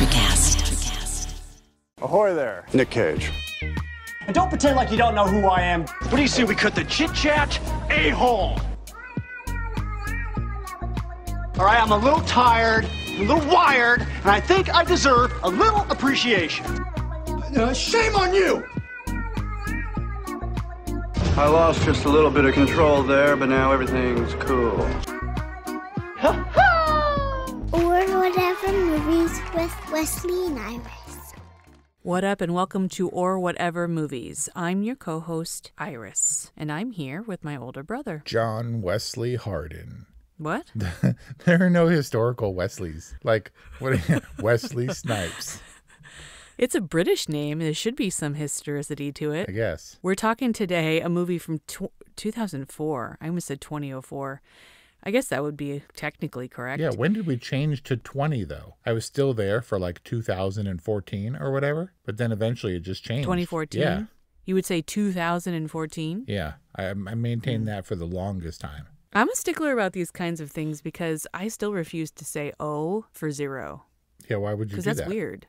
Electrocast. Ahoy there. Nick Cage. And don't pretend like you don't know who I am. What do you say we cut the chit-chat? A-hole! All right, I'm a little tired, a little wired, and I think I deserve a little appreciation. Shame on you! I lost just a little bit of control there, but now everything's cool. Or Whatever Movies with Wesley and Iris. What up and welcome to Or Whatever Movies. I'm your co-host, Iris, and I'm here with my older brother. John Wesley Hardin. What? There are no historical Wesleys. Like, what? Wesley Snipes. It's a British name. There should be some historicity to it. I guess. We're talking today a movie from 2004. I almost said 2004. I guess that would be technically correct. Yeah, when did we change to 20, though? I was still there for like 2014 or whatever, but then eventually it just changed. 2014? Yeah. You would say 2014? Yeah, I maintained that for the longest time. I'm a stickler about these kinds of things because I still refuse to say O for zero. Yeah, why would you do that? Because that's weird.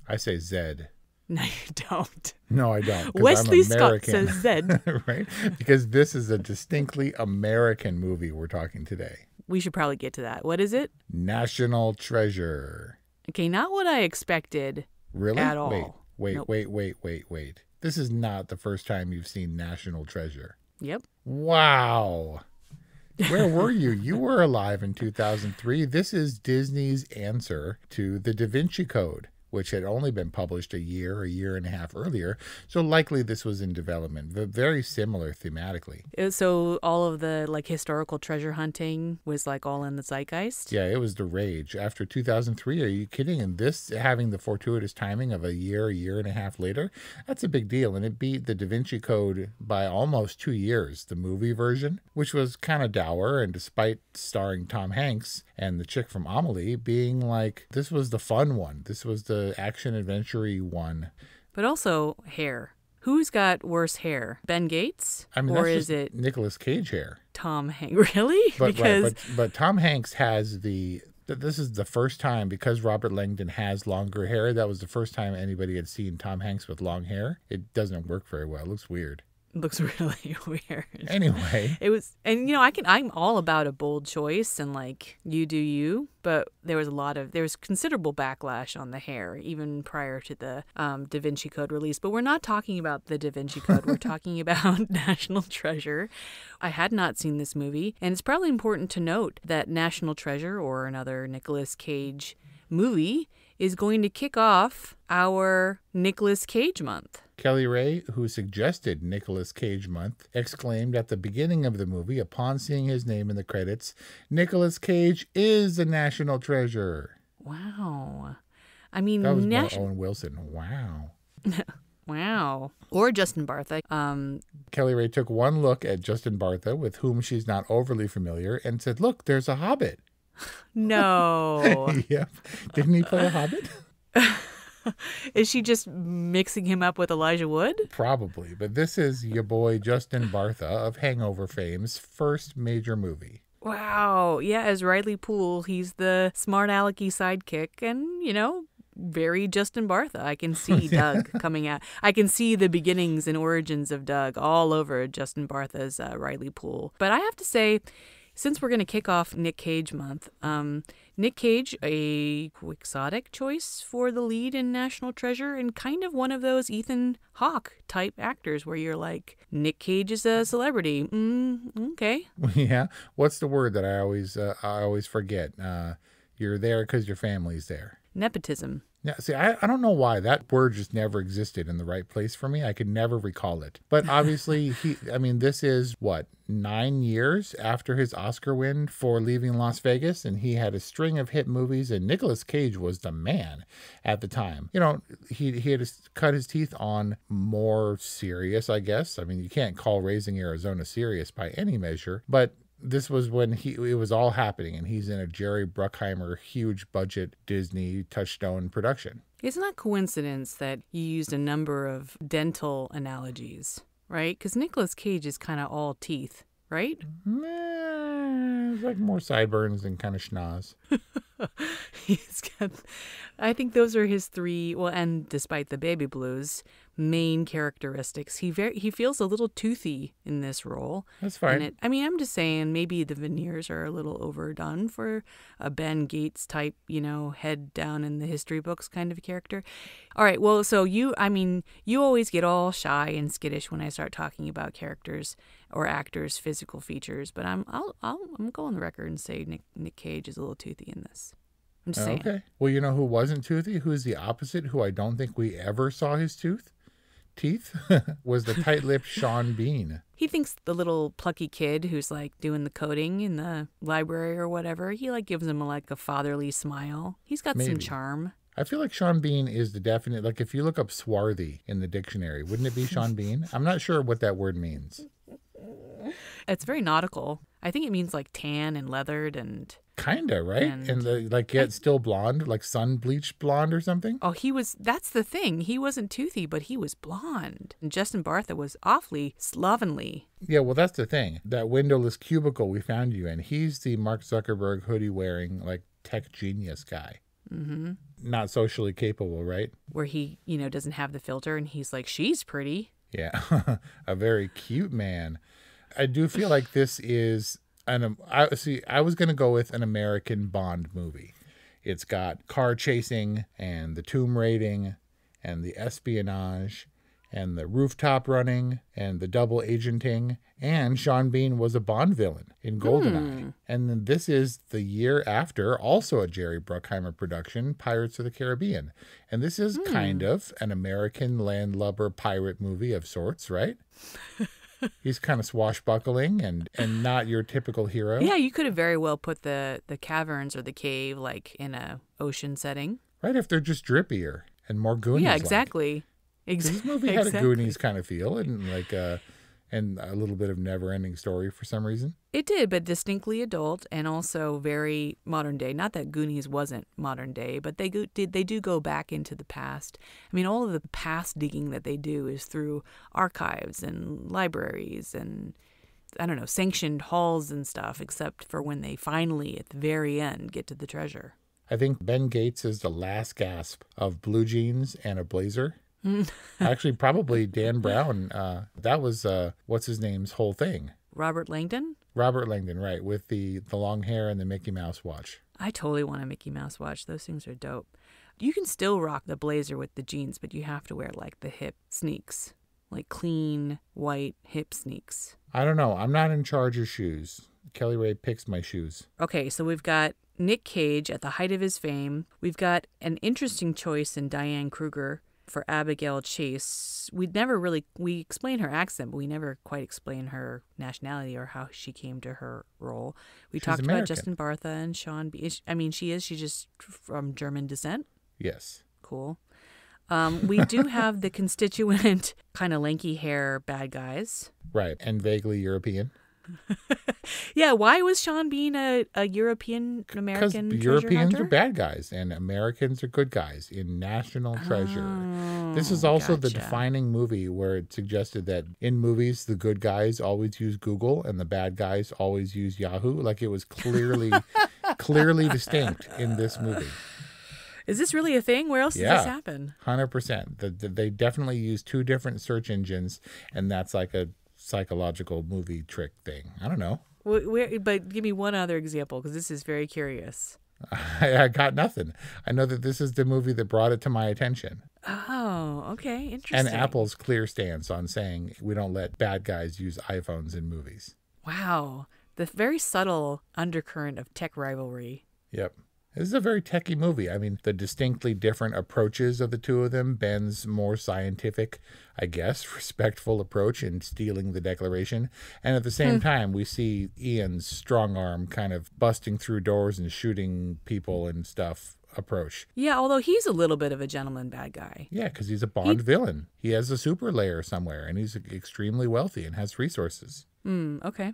I say Zed. No, you don't. No, I don't. Wesley I'm Scott American. says Zed. Right? Because this is a distinctly American movie we're talking today. We should probably get to that. What is it? National Treasure. Okay, not what I expected. Really? At all. Wait. Nope. Wait. This is not the first time you've seen National Treasure. Yep. Wow. Where were you? You were alive in 2003. This is Disney's answer to the Da Vinci Code, which had only been published a year and a half earlier. So likely this was in development, but very similar thematically. So all of the historical treasure hunting was all in the zeitgeist? Yeah, it was the rage. After 2003, are you kidding? And this having the fortuitous timing of a year and a half later, that's a big deal. And it beat the Da Vinci Code by almost 2 years, the movie version, which was kind of dour. And despite starring Tom Hanks and the chick from Amelie being this was the fun one. This was the action adventure-y one. But also hair. Who's got worse hair? Ben Gates? I mean, or that's is it Nicolas Cage hair? Tom Hanks? Really? But Tom Hanks has this is the first time, because Robert Langdon has longer hair, that was the first time anybody had seen Tom Hanks with long hair. It doesn't work very well. It looks weird. Looks really weird. Anyway. It was, and I'm all about a bold choice and you do you, but there was considerable backlash on the hair even prior to the Da Vinci Code release. But we're not talking about the Da Vinci Code. We're talking about National Treasure. I had not seen this movie, and it's probably important to note that National Treasure, or another Nicolas Cage movie, is going to kick off our Nicolas Cage month. Kelly Ray, who suggested Nicolas Cage month, exclaimed at the beginning of the movie, upon seeing his name in the credits, "Nicolas Cage is a national treasure." Wow. I mean, that was more Owen Wilson. Wow. Wow. Or Justin Bartha. Kelly Ray took one look at Justin Bartha, with whom she's not overly familiar, and said, "Look, there's a Hobbit." No. Yep. Didn't he play a Hobbit? Is she just mixing him up with Elijah Wood? Probably, but this is your boy Justin Bartha of Hangover fame's first major movie. Wow. Yeah, as Riley Poole, he's the smart alecky sidekick and, very Justin Bartha. I can see Doug coming out. I can see the beginnings and origins of Doug all over Justin Bartha's Riley Poole. But I have to say, since we're going to kick off Nick Cage month, Nick Cage, a quixotic choice for the lead in National Treasure, and kind of one of those Ethan Hawke type actors where you're like, Nick Cage is a celebrity. Okay. Yeah. What's the word that I always forget? You're there because your family's there. Nepotism. Yeah, see, I don't know why. That word just never existed in the right place for me. I could never recall it. But obviously, this is, 9 years after his Oscar win for Leaving Las Vegas, and he had a string of hit movies, and Nicolas Cage was the man at the time. He had cut his teeth on more serious, I guess. You can't call Raising Arizona serious by any measure, but this was when it was all happening, and he's in a Jerry Bruckheimer huge budget Disney Touchstone production. It's not coincidence that you used a number of dental analogies, right? Because Nicolas Cage is kind of all teeth, right? It's more sideburns than kind of schnoz. He's got, I think those are his three. Well, and despite the baby blues, main characteristics. He feels a little toothy in this role. That's fine. And I'm just saying maybe the veneers are a little overdone for a Ben Gates type, head down in the history books kind of character. All right. Well, so you always get all shy and skittish when I start talking about characters or actors' physical features, but I'm go on the record and say Nick Cage is a little toothy in this. I'm just saying. Okay. Well, you know who wasn't toothy? Who's the opposite? Who I don't think we ever saw his teeth was the tight-lipped Sean Bean. He thinks the little plucky kid who's like doing the coding in the library or whatever, he like gives him a fatherly smile. He's got some charm. I feel like Sean Bean is the definite, like if you look up swarthy in the dictionary, wouldn't it be Sean Bean? I'm not sure what that word means. It's very nautical. I think it means like tan and leathered and... Kinda, right? And yet still blonde, like sun bleached blonde or something? Oh, that's the thing. He wasn't toothy, but he was blonde. And Justin Bartha was awfully slovenly. Yeah, well, that's the thing. That windowless cubicle we found you in, he's the Mark Zuckerberg hoodie wearing, like, tech genius guy. Mm-hmm. Not socially capable, right? Where he, doesn't have the filter and he's like, she's pretty. Yeah, a very cute man. I do feel like this is... I was going to go with an American Bond movie. It's got car chasing and the tomb raiding and the espionage and the rooftop running and the double agenting. And Sean Bean was a Bond villain in GoldenEye. And then this is the year after, also a Jerry Bruckheimer production, Pirates of the Caribbean. And this is kind of an American landlubber pirate movie of sorts, right? He's kind of swashbuckling and not your typical hero. Yeah, you could have very well put the caverns or the cave like in a ocean setting. Right, if they're just drippier and more Goonies. Yeah, exactly. This movie had a Goonies kind of feel and and a little bit of never-ending story for some reason. It did, but distinctly adult and also very modern day. Not that Goonies wasn't modern day, but they do go back into the past. All of the past digging that they do is through archives and libraries and, sanctioned halls and stuff, except for when they finally, at the very end, get to the treasure. I think Ben Gates is the last gasp of blue jeans and a blazer. Actually, probably Dan Brown. That was, what's his name's whole thing? Robert Langdon? Robert Langdon, right, with the long hair and the Mickey Mouse watch. I totally want a Mickey Mouse watch. Those things are dope. You can still rock the blazer with the jeans, but you have to wear like the hip sneaks, like clean white hip sneaks. I don't know. I'm not in charge of shoes. Kelly Ray picks my shoes. Okay, so we've got Nick Cage at the height of his fame. We've got an interesting choice in Diane Kruger for Abigail Chase. We explain her accent, but we never quite explain her nationality or how she came to her role. She's talked American. About Justin Bartha and Sean B. She's just from German descent. Yes. Cool. We do have the constituent kind of lanky hair bad guys. Right, and vaguely European. Yeah, why was Sean Bean a European American? Because Europeans are bad guys and Americans are good guys in National Treasure. This is also the defining movie where it suggested that in movies the good guys always use Google and the bad guys always use Yahoo. Like it was clearly distinct in this movie. Is this really a thing? Where else does this happen? 100%. They definitely use two different search engines, and that's like a psychological movie trick thing. I don't know. But give me one other example, because this is very curious. I got nothing. I know that this is the movie that brought it to my attention. Oh, okay. Interesting. And Apple's clear stance on saying we don't let bad guys use iPhones in movies. Wow. The very subtle undercurrent of tech rivalry. Yep. This is a very techie movie. The distinctly different approaches of the two of them. Ben's more scientific, I guess, respectful approach in stealing the Declaration. And at the same time, we see Ian's strong arm kind of busting through doors and shooting people and stuff approach. Yeah, although he's a little bit of a gentleman bad guy. Yeah, because he's a Bond villain. He has a super layer somewhere, and he's extremely wealthy and has resources. Okay.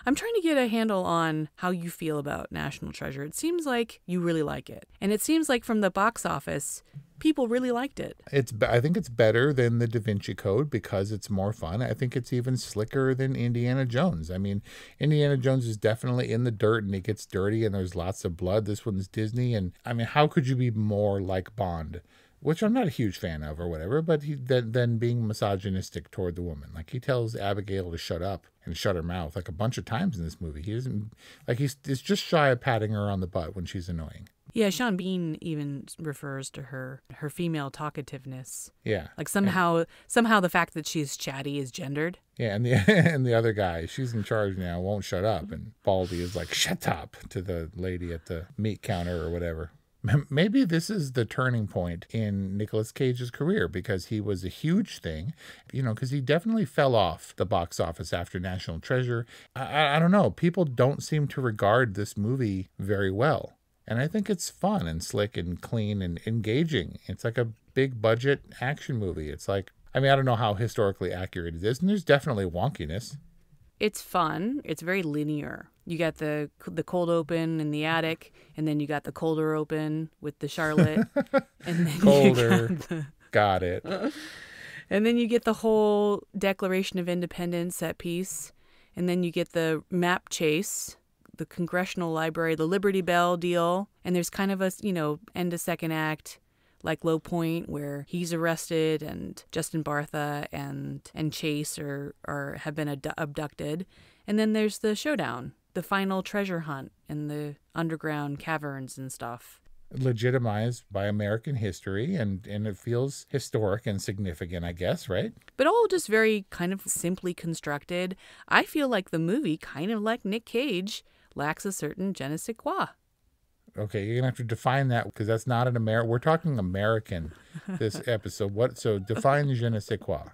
I'm trying to get a handle on how you feel about National Treasure. It seems like you really like it. And it seems like from the box office, people really liked it. I think it's better than the Da Vinci Code because it's more fun. I think it's even slicker than Indiana Jones. I mean, Indiana Jones is definitely in the dirt and it gets dirty and there's lots of blood. This one's Disney. And I mean, how could you be more like Bond? Which I'm not a huge fan of or whatever, but then being misogynistic toward the woman. Like, he tells Abigail to shut up and shut her mouth like a bunch of times in this movie. He doesn't, like, he's just shy of patting her on the butt when she's annoying. Yeah, Sean Bean even refers to her female talkativeness. Yeah. Like somehow the fact that she's chatty is gendered. Yeah, and the other guy, she's in charge now, won't shut up. And Baldy is like, shut up to the lady at the meat counter or whatever. Maybe this is the turning point in Nicolas Cage's career because he was a huge thing, because he definitely fell off the box office after National Treasure. I don't know. People don't seem to regard this movie very well. And I think it's fun and slick and clean and engaging. It's like a big budget action movie. It's like, I mean, I don't know how historically accurate it is. And there's definitely wonkiness. It's fun. It's very linear. You got the cold open in the attic, and then you got the colder open with the Charlotte. And then Colder. Got it. And then you get the whole Declaration of Independence set piece. And then you get the map chase, the Congressional Library, the Liberty Bell deal. And there's kind of a, end of second act, like low point where he's arrested and Justin Bartha and Chase have been abducted. And then there's the showdown, the final treasure hunt in the underground caverns and stuff. Legitimized by American history, and it feels historic and significant, I guess, right? But all just very kind of simply constructed. I feel like the movie, kind of like Nick Cage, lacks a certain je ne sais quoi. Okay, you're going to have to define that because that's not an American. We're talking American this episode. So define je ne sais quoi.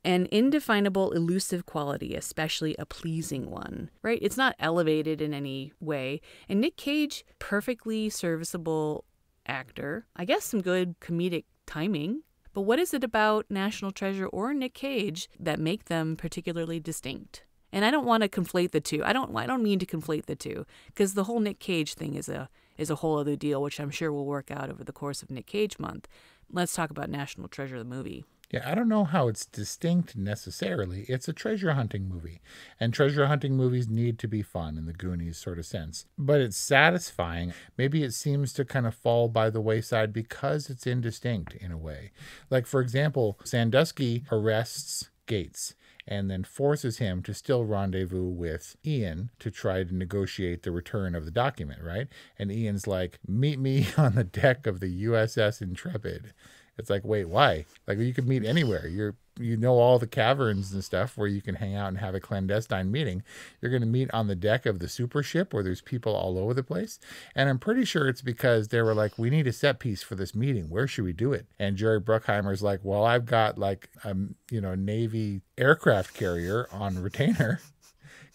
An indefinable, elusive quality, especially a pleasing one, right? It's not elevated in any way. And Nick Cage, perfectly serviceable actor. I guess some good comedic timing. But what is it about National Treasure or Nick Cage that make them particularly distinct? And I don't want to conflate the two. I don't mean to conflate the two, because the whole Nick Cage thing is a whole other deal, which I'm sure will work out over the course of Nick Cage month. Let's talk about National Treasure, the movie. Yeah, I don't know how it's distinct necessarily. It's a treasure hunting movie, and treasure hunting movies need to be fun in the Goonies sort of sense. But it's satisfying. Maybe it seems to kind of fall by the wayside because it's indistinct in a way. Like, for example, Sandusky arrests Gates and then forces him to still rendezvous with Ian to try to negotiate the return of the document, right? And Ian's like, meet me on the deck of the USS Intrepid. It's like, wait, why? Like, you could meet anywhere. You know all the caverns and stuff where you can hang out and have a clandestine meeting. You're going to meet on the deck of the super ship where there's people all over the place. And I'm pretty sure it's because they were like, we need a set piece for this meeting. Where should we do it? And Jerry Bruckheimer's like, well, I've got like a Navy aircraft carrier on retainer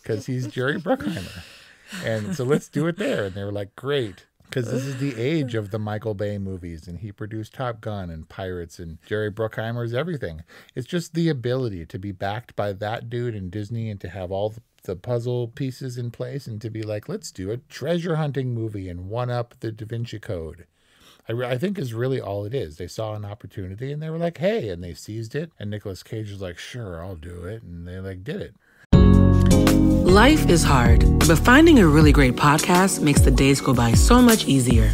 because he's Jerry Bruckheimer. And so let's do it there. And they were like, great. Because this is the age of the Michael Bay movies, and he produced Top Gun and Pirates, and Jerry Bruckheimer's everything. It's just the ability to be backed by that dude in Disney and to have all the puzzle pieces in place and to be like, let's do a treasure hunting movie and one up the Da Vinci Code. I think is really all it is. They saw an opportunity and they were like, hey, and they seized it. And Nicolas Cage was like, sure, I'll do it. And they did it. Life is hard, but finding a really great podcast makes the days go by so much easier.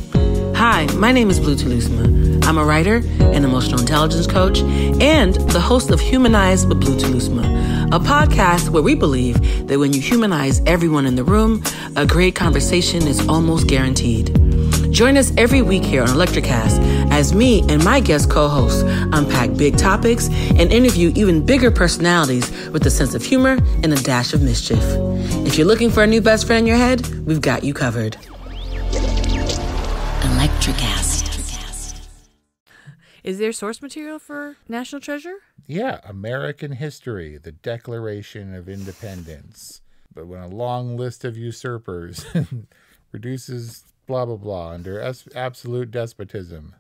Hi, my name is Blue Telusma. I'm a writer, an emotional intelligence coach, and the host of Humanize with Blue Telusma, a podcast where we believe that when you humanize everyone in the room, a great conversation is almost guaranteed. Join us every week here on Electricast as me and my guest co-hosts unpack big topics and interview even bigger personalities with a sense of humor and a dash of mischief. If you're looking for a new best friend in your head, we've got you covered. Electricast. Is there source material for National Treasure? Yeah, American history, the Declaration of Independence. But when a long list of usurpers reduces blah, blah, blah under absolute despotism.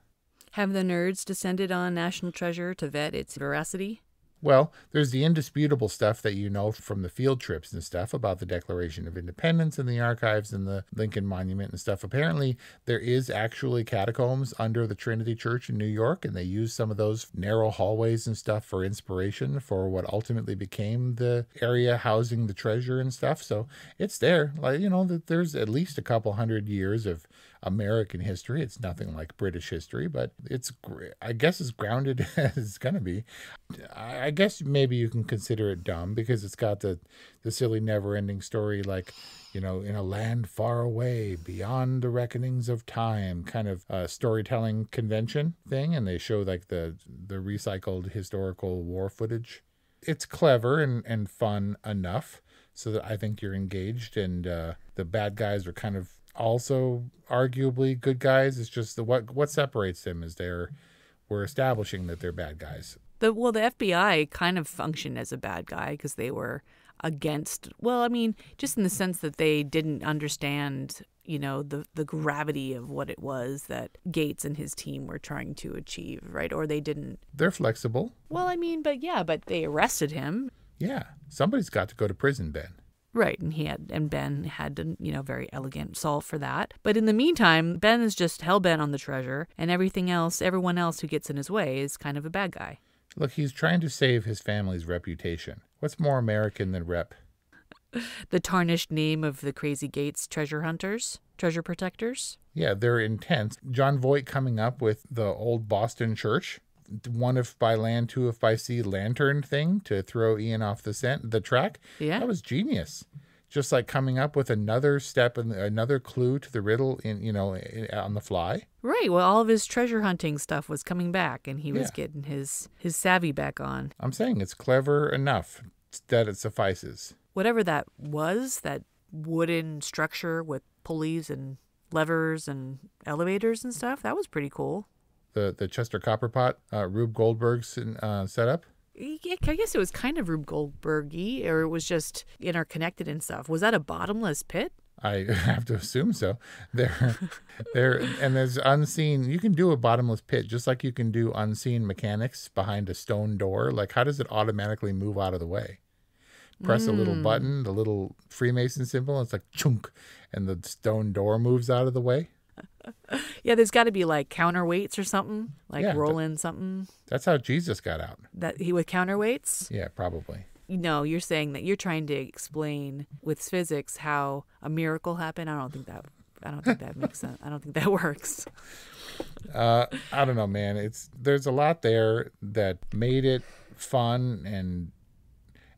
Have the nerds descended on National Treasure to vet its veracity? Well, there's the indisputable stuff that you know from the field trips and stuff about the Declaration of Independence and the archives and the Lincoln Monument and stuff. Apparently, there is actually catacombs under the Trinity Church in New York, and they use some of those narrow hallways and stuff for inspiration for what ultimately became the area housing the treasure and stuff. So it's there. Like, you know, there's at least a couple hundred years of American history. It's nothing like British history, but I guess as grounded as it's going to be. I guess maybe you can consider it dumb because it's got the silly never-ending story, like, you know, in a land far away beyond the reckonings of time kind of storytelling convention thing, and they show like the recycled historical war footage. It's clever and fun enough so that I think you're engaged, and the bad guys are kind of also arguably good guys. It's just what separates them is we're establishing that they're bad guys. The FBI kind of functioned as a bad guy because they were against, well, I mean, just in the sense that they didn't understand, you know, the gravity of what it was that Gates and his team were trying to achieve, right? Or they didn't. They're flexible. Well, I mean, but they arrested him. Yeah, somebody's got to go to prison, Ben. Right, and Ben had a, you know, very elegant solve for that. But in the meantime, Ben is just hell-bent on the treasure, and everyone else who gets in his way is kind of a bad guy. Look, he's trying to save his family's reputation. What's more American than rep? The tarnished name of the Crazy Gates treasure hunters, treasure protectors. Yeah, they're intense. John Voight coming up with the old Boston church, one if by land, two if by sea lantern thing to throw Ian off the track. Yeah. That was genius. Just like coming up with another step and another clue to the riddle on the fly. Right. Well, all of his treasure hunting stuff was coming back, and he was getting his savvy back on. I'm saying it's clever enough that it suffices. Whatever that was, that wooden structure with pulleys and levers and elevators and stuff, that was pretty cool. The Chester Copperpot, Rube Goldberg's setup? Yeah, I guess it was kind of Rube Goldberg-y, or it was just interconnected and stuff. Was that a bottomless pit? I have to assume so. And there's unseen. You can do a bottomless pit just like you can do unseen mechanics behind a stone door. Like, how does it automatically move out of the way? Press a little button, the little Freemason symbol. It's like chunk, and the stone door moves out of the way. Yeah, there's got to be like counterweights or something, like roll in something. That's how Jesus got out. That he with counterweights? Yeah, probably. No, you're saying that you're trying to explain with physics how a miracle happened. I don't think that makes sense. I don't think that works. I don't know, man. There's a lot there that made it fun,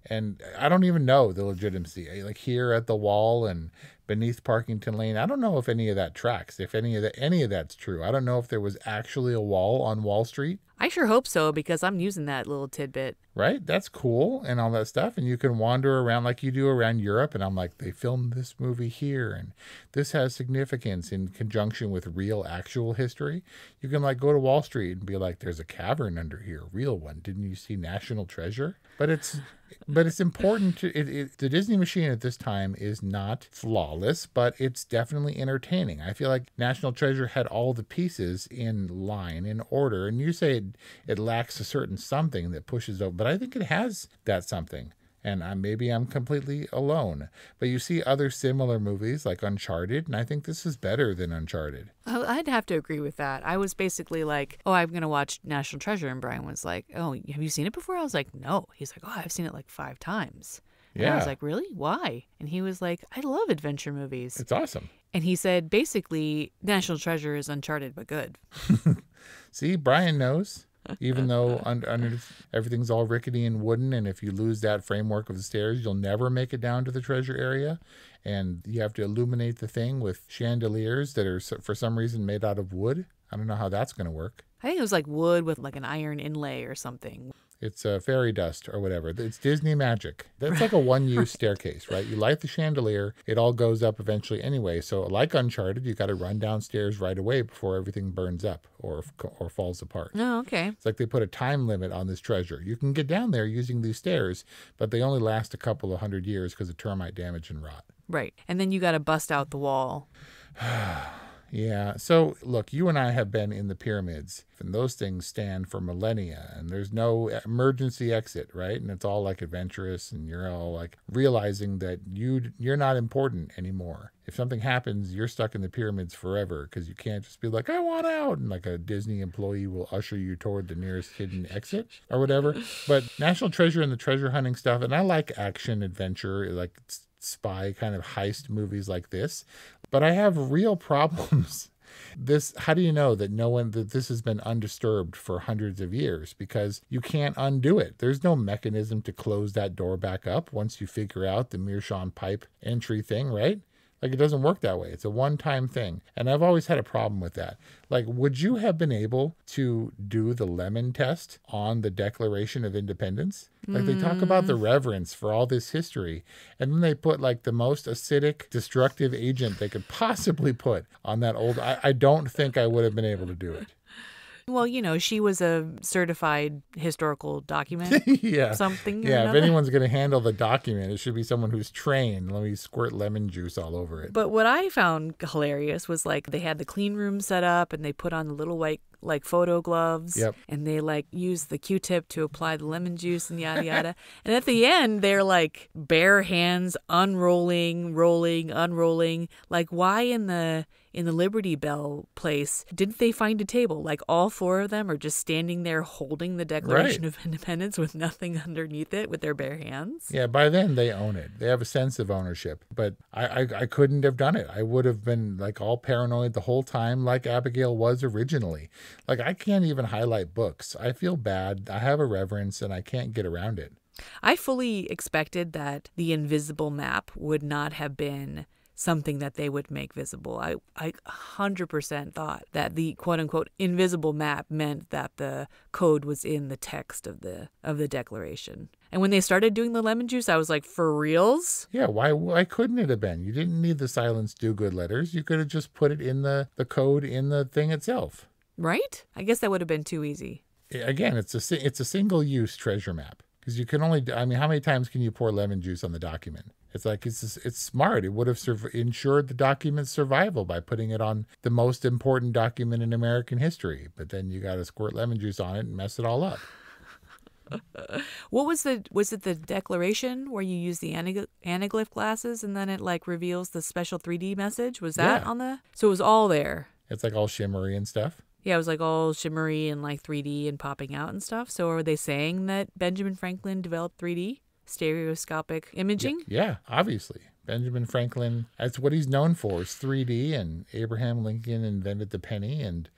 and I don't even know the legitimacy. Like here at the wall and beneath Parkington Lane, I don't know if any of that tracks, if any of that's true. I don't know if there was actually a wall on Wall Street. I sure hope so, because I'm using that little tidbit. Right? That's cool and all that stuff. And you can wander around like you do around Europe. And I'm like, they filmed this movie here. And this has significance in conjunction with real, actual history. You can like go to Wall Street and be like, there's a cavern under here, a real one. Didn't you see National Treasure? But it's important to the Disney machine at this time is not flawless, but it's definitely entertaining. I feel like National Treasure had all the pieces in line, in order. And you say it lacks a certain something that pushes over, but I think it has that something. And maybe I'm completely alone. But you see other similar movies like Uncharted, and I think this is better than Uncharted. I'd have to agree with that. I was basically like, oh, I'm going to watch National Treasure. And Brian was like, oh, have you seen it before? I was like, no. He's like, oh, I've seen it like 5 times. And I was like, really? Why? And he was like, I love adventure movies. It's awesome. And he said, basically, National Treasure is Uncharted, but good. See, Brian knows. Even though under everything's all rickety and wooden, and if you lose that framework of the stairs, you'll never make it down to the treasure area. And you have to illuminate the thing with chandeliers that are, for some reason, made out of wood. I don't know how that's going to work. I think it was like wood with like an iron inlay or something. It's fairy dust or whatever. It's Disney magic. That's like a one-use staircase, right? You light the chandelier, it all goes up eventually anyway. So like Uncharted, you got to run downstairs right away before everything burns up or falls apart. Oh, okay. It's like they put a time limit on this treasure. You can get down there using these stairs, but they only last a couple of 100 years because of termite damage and rot. Right. And then you got to bust out the wall. Yeah. So, look, you and I have been in the pyramids, and those things stand for millennia, and there's no emergency exit, right? And it's all like adventurous, and you're all like realizing that you're not important anymore. If something happens, you're stuck in the pyramids forever because you can't just be like, I want out. And like a Disney employee will usher you toward the nearest hidden exit or whatever. But National Treasure and the treasure hunting stuff, and I like action, adventure, like spy kind of heist movies like this. But I have real problems. How do you know that this has been undisturbed for hundreds of years? Because you can't undo it. There's no mechanism to close that door back up once you figure out the Meerschaum pipe entry thing, right? Like, it doesn't work that way. It's a one-time thing. And I've always had a problem with that. Like, would you have been able to do the lemon test on the Declaration of Independence? Like, they talk about the reverence for all this history. And then they put, like, the most acidic, destructive agent they could possibly put on that old... I don't think I would have been able to do it. Well, she was a certified historical document. Yeah. Something. Yeah. If anyone's going to handle the document, it should be someone who's trained. Let me squirt lemon juice all over it. But what I found hilarious was like they had the clean room set up and they put on the little white like photo gloves. Yep. And they like use the Q-tip to apply the lemon juice and yada yada. And at the end, they're like bare hands unrolling, rolling, unrolling. Like, why in the Liberty Bell place didn't they find a table? Like, all four of them are just standing there holding the Declaration of Independence with nothing underneath it with their bare hands. Yeah, by then they own it. They have a sense of ownership. But I couldn't have done it. I would have been like all paranoid the whole time, like Abigail was originally. Like, I can't even highlight books. I feel bad. I have a reverence and I can't get around it. I fully expected that the invisible map would not have been something that they would make visible. I 100% thought that the quote-unquote invisible map meant that the code was in the text of the Declaration. And when they started doing the lemon juice, I was like, for reals? Yeah, why couldn't it have been? You didn't need the silence do-good letters. You could have just put it in the code in the thing itself. Right? I guess that would have been too easy. Again, it's a single-use treasure map. Because you can only, how many times can you pour lemon juice on the document? It's like, it's smart. It would have ensured the document's survival by putting it on the most important document in American history. But then you got to squirt lemon juice on it and mess it all up. What was it the Declaration where you use the anaglyph glasses and then it like reveals the special 3D message? Was that on the, so it was all there. It's like all shimmery and stuff. Yeah, it was like all shimmery and like 3D and popping out and stuff. So are they saying that Benjamin Franklin developed 3D? Stereoscopic imaging? Yeah, obviously. Benjamin Franklin, that's what he's known for, is 3D, and Abraham Lincoln invented the penny, and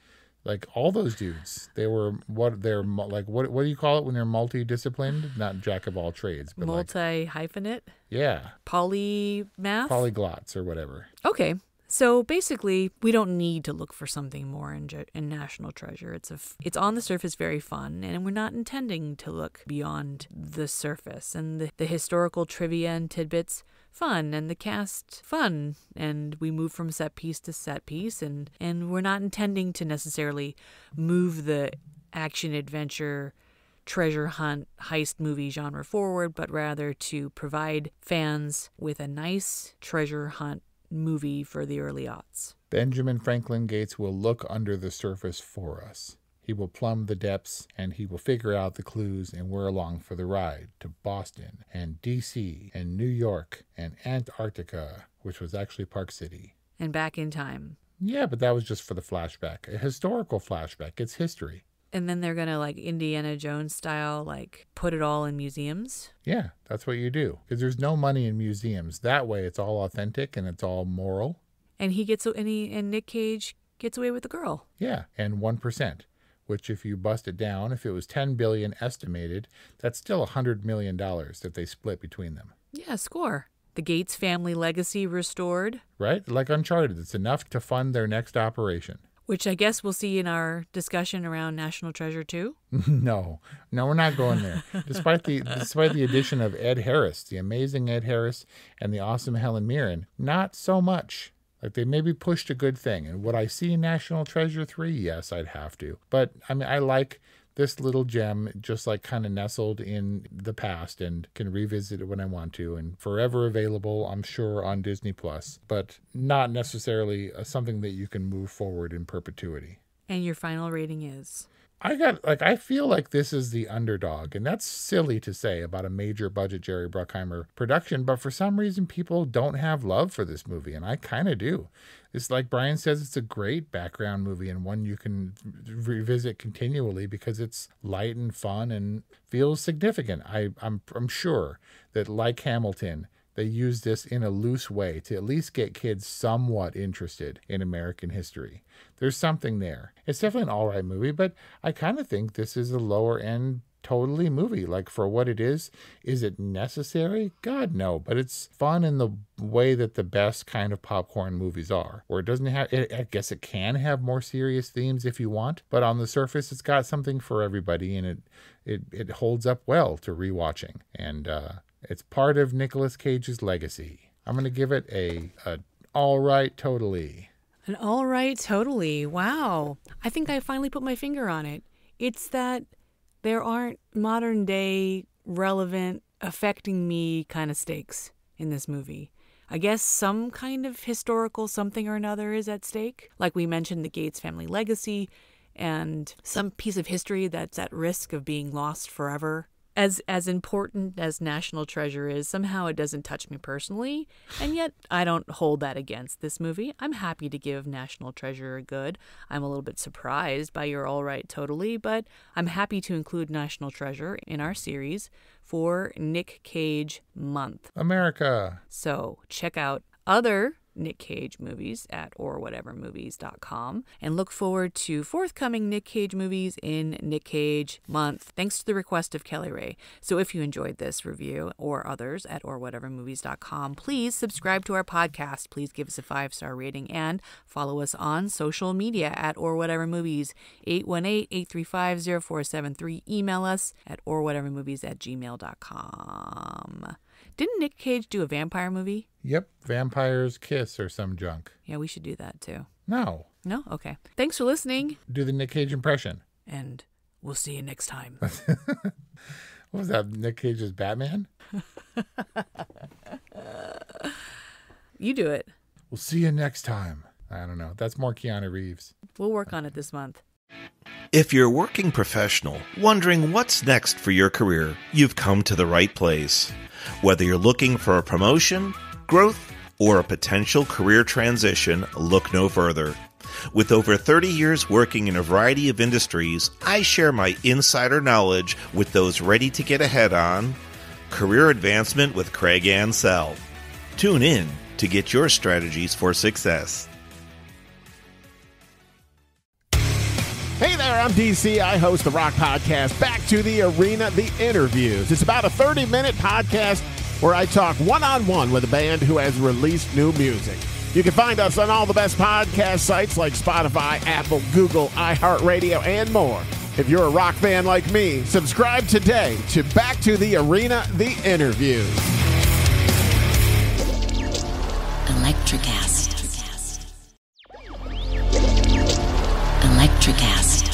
like all those dudes, what do you call it when they're multidisciplined? Not jack of all trades, but multi-hyphenate? Yeah. Polymath? Polyglots or whatever. Okay. So basically, we don't need to look for something more in National Treasure. It's on the surface very fun, and we're not intending to look beyond the surface. And the historical trivia and tidbits, fun, and the cast, fun. And we move from set piece to set piece, and we're not intending to necessarily move the action-adventure treasure hunt heist movie genre forward, but rather to provide fans with a nice treasure hunt movie for the early aughts. Benjamin Franklin Gates will look under the surface for us. He will plumb the depths, and he will figure out the clues, and we're along for the ride to Boston and D.C. and New York and Antarctica, which was actually Park City. And back in time. Yeah, but that was just for the flashback. A historical flashback. It's history. And then they're going to, like, Indiana Jones style, like, put it all in museums? Yeah, that's what you do. Because there's no money in museums. That way it's all authentic and it's all moral. And Nick Cage gets away with the girl. Yeah, and 1%. Which if you bust it down, if it was $10 billion estimated, that's still $100 million that they split between them. Yeah, score. The Gates family legacy restored. Right? Like Uncharted. It's enough to fund their next operation. Which I guess we'll see in our discussion around National Treasure 2. No, we're not going there. Despite the addition of Ed Harris, the amazing Ed Harris, and the awesome Helen Mirren, not so much. Like, they maybe pushed a good thing. And would I see National Treasure 3? Yes, I'd have to. But, I mean, I like this little gem just like kind of nestled in the past and can revisit it when I want to, and forever available, I'm sure, on Disney Plus, but not necessarily something that you can move forward in perpetuity. And your final rating is? I feel like this is the underdog, and that's silly to say about a major budget Jerry Bruckheimer production, but for some reason people don't have love for this movie, and I kind of do. It's like Brian says, it's a great background movie and one you can revisit continually because it's light and fun and feels significant. I'm sure that, like Hamilton, they use this in a loose way to at least get kids somewhat interested in American history. There's something there. It's definitely an all right movie, but I kind of think this is a lower end totally movie. Like, for what it is it necessary? God, no. But it's fun in the way that the best kind of popcorn movies are, where it doesn't have, I guess it can have more serious themes if you want, but on the surface, it's got something for everybody, and it holds up well to rewatching. And, it's part of Nicolas Cage's legacy. I'm going to give it a all right totally. An all right totally. Wow. I think I finally put my finger on it. It's that there aren't modern day, relevant, affecting me kind of stakes in this movie. I guess some kind of historical something or another is at stake. Like we mentioned, the Gates family legacy and some piece of history that's at risk of being lost forever. As important as National Treasure is, somehow it doesn't touch me personally, and yet I don't hold that against this movie. I'm happy to give National Treasure a good. I'm a little bit surprised by your all right totally, but I'm happy to include National Treasure in our series for Nick Cage Month. America. So check out other Nick Cage movies at orwhatevermovies.com and look forward to forthcoming Nick Cage movies in Nick Cage Month, thanks to the request of Kelly Ray. So if you enjoyed this review or others at orwhatevermovies.com, please subscribe to our podcast. Please give us a 5-star rating and follow us on social media at orwhatevermovies, 818-835-0473. Email us at orwhatevermovies@gmail.com. Didn't Nick Cage do a vampire movie? Yep, Vampire's Kiss or some junk. Yeah, we should do that too. No. No? Okay. Thanks for listening. Do the Nick Cage impression. And we'll see you next time. What was that, Nick Cage's Batman? You do it. We'll see you next time. I don't know. That's more Keanu Reeves. We'll work on it this month. If you're a working professional wondering what's next for your career, you've come to the right place. Whether you're looking for a promotion, growth, or a potential career transition, look no further. With over 30 years working in a variety of industries, I share my insider knowledge with those ready to get ahead on Career Advancement with Craig Ansell. Tune in to get your strategies for success. Hey there, I'm DC. I host the rock podcast Back to the Arena, The Interviews. It's about a 30-minute podcast where I talk one-on-one with a band who has released new music. You can find us on all the best podcast sites like Spotify, Apple, Google, iHeartRadio, and more. If you're a rock fan like me, subscribe today to Back to the Arena, The Interviews. Electricast. Electricast.